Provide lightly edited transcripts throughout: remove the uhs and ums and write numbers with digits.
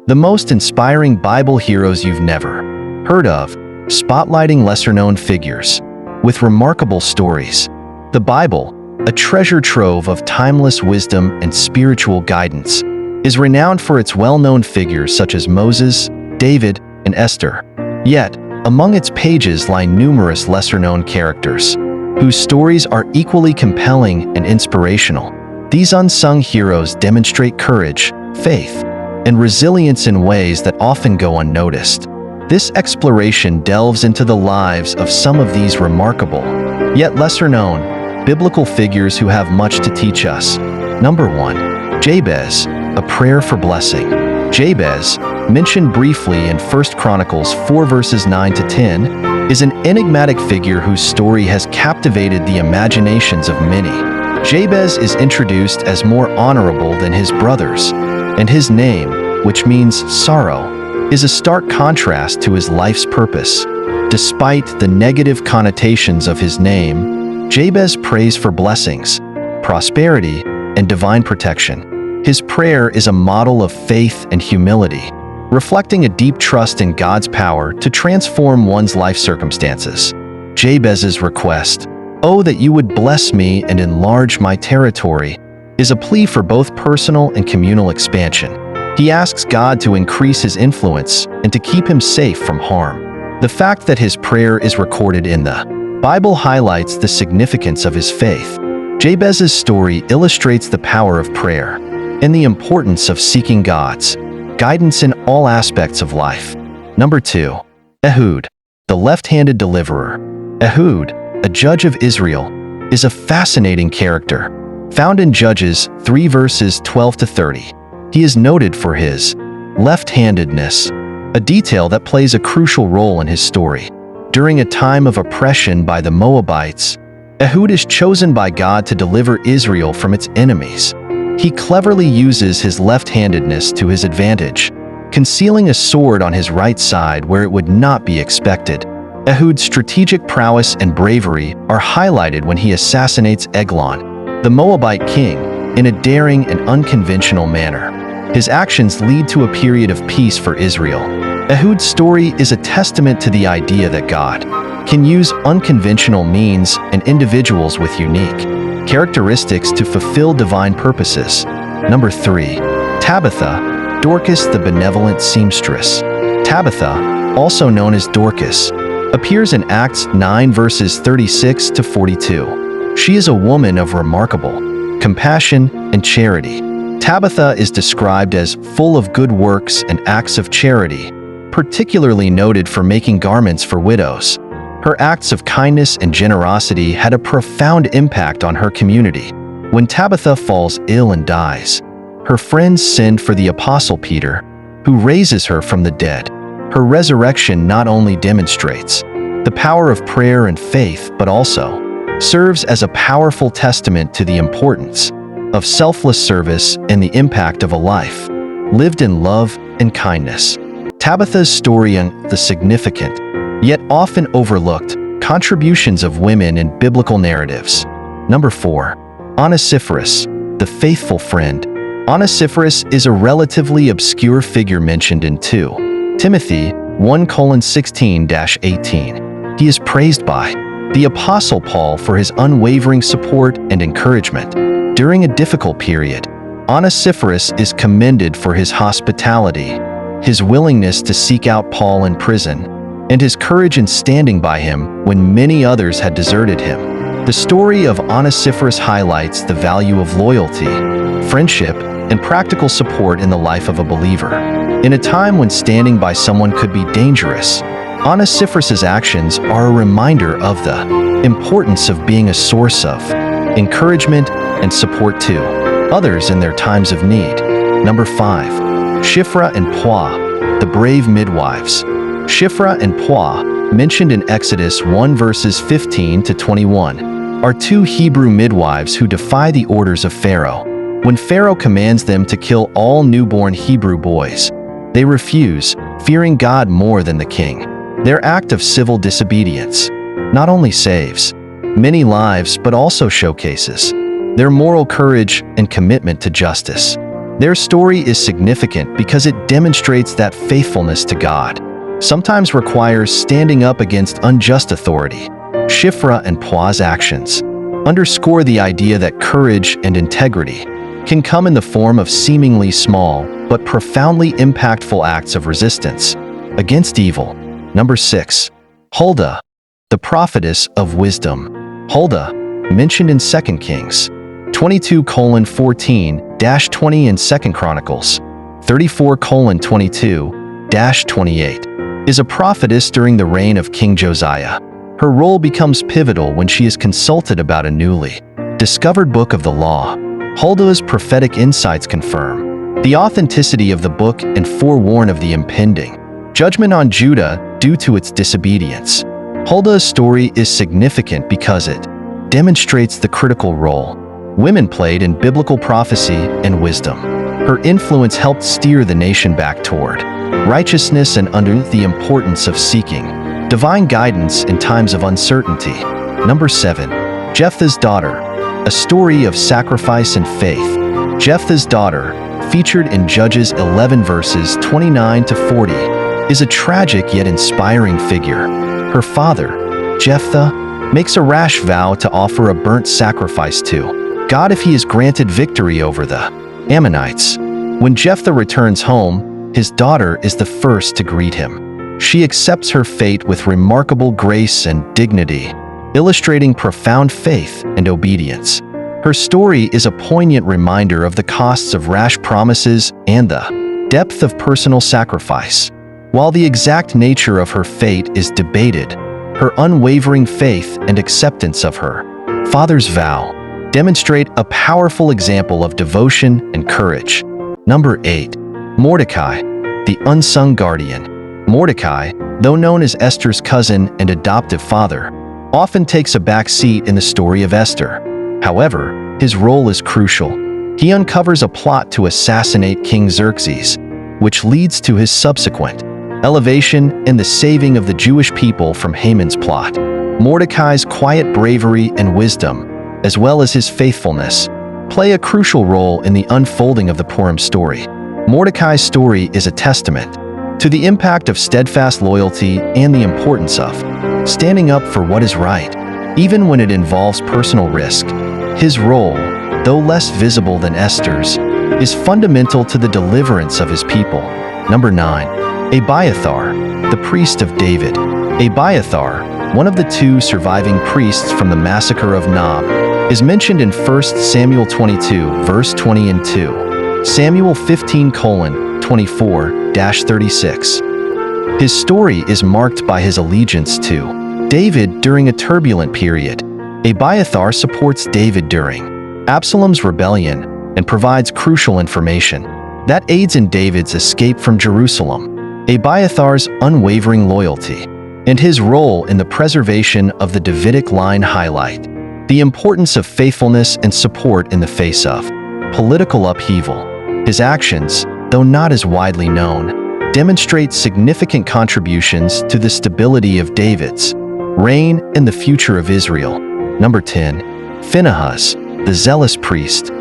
the most inspiring Bible heroes you've never heard of, spotlighting lesser-known figures with remarkable stories. The Bible, a treasure trove of timeless wisdom and spiritual guidance, is renowned for its well-known figures such as Moses, David, and Esther. Yet, among its pages lie numerous lesser-known characters, whose stories are equally compelling and inspirational. These unsung heroes demonstrate courage, faith, and resilience in ways that often go unnoticed. This exploration delves into the lives of some of these remarkable, yet lesser-known, biblical figures who have much to teach us. Number 1. Jabez, a prayer for blessing. Jabez, mentioned briefly in 1 Chronicles 4 verses 9 to 10, is an enigmatic figure whose story has captivated the imaginations of many. Jabez is introduced as more honorable than his brothers, and his name, which means sorrow, is a stark contrast to his life's purpose. Despite the negative connotations of his name, Jabez prays for blessings, prosperity, and divine protection. His prayer is a model of faith and humility, reflecting a deep trust in God's power to transform one's life circumstances. Jabez's request, "Oh, that you would bless me and enlarge my territory," is a plea for both personal and communal expansion. He asks God to increase his influence and to keep him safe from harm. The fact that his prayer is recorded in the Bible highlights the significance of his faith. Jabez's story illustrates the power of prayer and the importance of seeking God's guidance in all aspects of life. Number 2. Ehud, the left-handed deliverer. Ehud, a judge of Israel, is a fascinating character. Found in Judges 3 verses 12 to 30, he is noted for his left-handedness, a detail that plays a crucial role in his story. During a time of oppression by the Moabites, Ehud is chosen by God to deliver Israel from its enemies. He cleverly uses his left-handedness to his advantage, concealing a sword on his right side where it would not be expected. Ehud's strategic prowess and bravery are highlighted when he assassinates Eglon, the Moabite king, in a daring and unconventional manner. His actions lead to a period of peace for Israel. Ehud's story is a testament to the idea that God can use unconventional means and individuals with unique characteristics to fulfill divine purposes. Number 3. Tabitha, Dorcas the benevolent seamstress. Tabitha, also known as Dorcas, appears in Acts 9 verses 36 to 42. She is a woman of remarkable compassion and charity. Tabitha is described as full of good works and acts of charity, particularly noted for making garments for widows. Her acts of kindness and generosity had a profound impact on her community. When Tabitha falls ill and dies, her friends send for the Apostle Peter, who raises her from the dead. Her resurrection not only demonstrates the power of prayer and faith, but also serves as a powerful testament to the importance of selfless service and the impact of a life lived in love and kindness. Tabitha's story and the significant, yet often overlooked, contributions of women in biblical narratives. Number 4. Onesiphorus, the faithful friend. Onesiphorus is a relatively obscure figure mentioned in 2 Timothy 1:16-18. He is praised by the Apostle Paul for his unwavering support and encouragement. During a difficult period, Onesiphorus is commended for his hospitality, his willingness to seek out Paul in prison, and his courage in standing by him when many others had deserted him. The story of Onesiphorus highlights the value of loyalty, friendship, and practical support in the life of a believer. In a time when standing by someone could be dangerous, Onesiphorus's actions are a reminder of the importance of being a source of encouragement and support to others in their times of need. Number 5. Shiphrah and Puah, the brave midwives. Shiphrah and Puah, mentioned in Exodus 1 verses 15 to 21, are 2 Hebrew midwives who defy the orders of Pharaoh. When Pharaoh commands them to kill all newborn Hebrew boys, they refuse, fearing God more than the king. Their act of civil disobedience not only saves many lives but also showcases their moral courage and commitment to justice. Their story is significant because it demonstrates that faithfulness to God sometimes requires standing up against unjust authority. Shifra and Puah's actions underscore the idea that courage and integrity can come in the form of seemingly small but profoundly impactful acts of resistance against evil. Number 6. Huldah, the prophetess of wisdom. Huldah, mentioned in 2 Kings 22:14-20 and 2 Chronicles 34:22-28, is a prophetess during the reign of King Josiah. Her role becomes pivotal when she is consulted about a newly discovered book of the law. Huldah's prophetic insights confirm the authenticity of the book and forewarn of the impending judgment on Judah due to its disobedience. Huldah's story is significant because it demonstrates the critical role women played in biblical prophecy and wisdom. Her influence helped steer the nation back toward righteousness and under the importance of seeking divine guidance in times of uncertainty. Number 7. Jephthah's daughter, a story of sacrifice and faith. Jephthah's daughter, featured in Judges 11 verses 29-40, is a tragic yet inspiring figure. Her father, Jephthah, makes a rash vow to offer a burnt sacrifice to God if he is granted victory over the Ammonites. When Jephthah returns home, his daughter is the first to greet him. She accepts her fate with remarkable grace and dignity, illustrating profound faith and obedience. Her story is a poignant reminder of the costs of rash promises and the depth of personal sacrifice. While the exact nature of her fate is debated, her unwavering faith and acceptance of her father's vow demonstrate a powerful example of devotion and courage. Number 8. Mordecai, the unsung guardian. Mordecai, though known as Esther's cousin and adoptive father, often takes a back seat in the story of Esther. However, his role is crucial. He uncovers a plot to assassinate King Xerxes, which leads to his subsequent elevation and the saving of the Jewish people from Haman's plot. Mordecai's quiet bravery and wisdom, as well as his faithfulness, play a crucial role in the unfolding of the Purim story. Mordecai's story is a testament to the impact of steadfast loyalty and the importance of standing up for what is right, even when it involves personal risk. His role, though less visible than Esther's, is fundamental to the deliverance of his people. Number 9. Abiathar, the priest of David. Abiathar, one of the 2 surviving priests from the massacre of Nob, is mentioned in 1 Samuel 22, verse 20 and 2, Samuel 15:24-36. His story is marked by his allegiance to David during a turbulent period. Abiathar supports David during Absalom's rebellion and provides crucial information that aids in David's escape from Jerusalem. Abiathar's unwavering loyalty and his role in the preservation of the Davidic line highlight the importance of faithfulness and support in the face of political upheaval. His actions, though not as widely known, demonstrate significant contributions to the stability of David's reign and the future of Israel. Number 10. Phinehas, the zealous priest.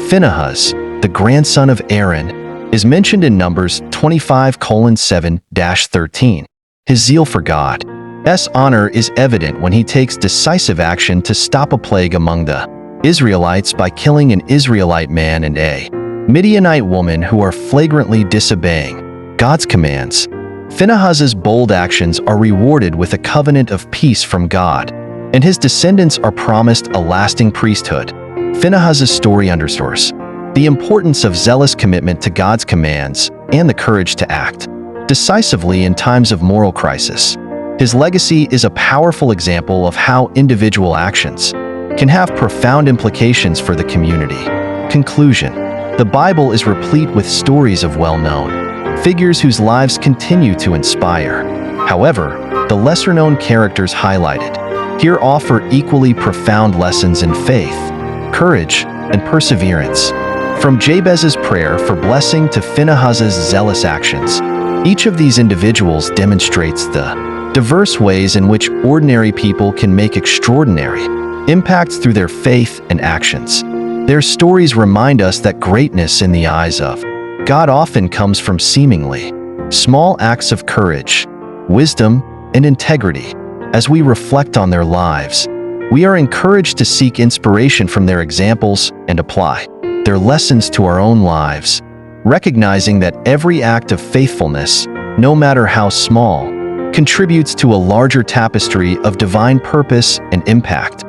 Phinehas, the grandson of Aaron, is mentioned in Numbers 25:7-13. His zeal for God's honor is evident when he takes decisive action to stop a plague among the Israelites by killing an Israelite man and a Midianite woman who are flagrantly disobeying God's commands. Phinehas's bold actions are rewarded with a covenant of peace from God, and his descendants are promised a lasting priesthood. Phinehas's story underscores the importance of zealous commitment to God's commands and the courage to act decisively in times of moral crisis. His legacy is a powerful example of how individual actions can have profound implications for the community. Conclusion: the Bible is replete with stories of well-known figures whose lives continue to inspire. However, the lesser-known characters highlighted here offer equally profound lessons in faith, courage, and perseverance. From Jabez's prayer for blessing to Phinehas's zealous actions, each of these individuals demonstrates the diverse ways in which ordinary people can make extraordinary impacts through their faith and actions. Their stories remind us that greatness in the eyes of God often comes from seemingly small acts of courage, wisdom, and integrity. As we reflect on their lives, we are encouraged to seek inspiration from their examples and apply their lessons to our own lives, recognizing that every act of faithfulness, no matter how small, contributes to a larger tapestry of divine purpose and impact.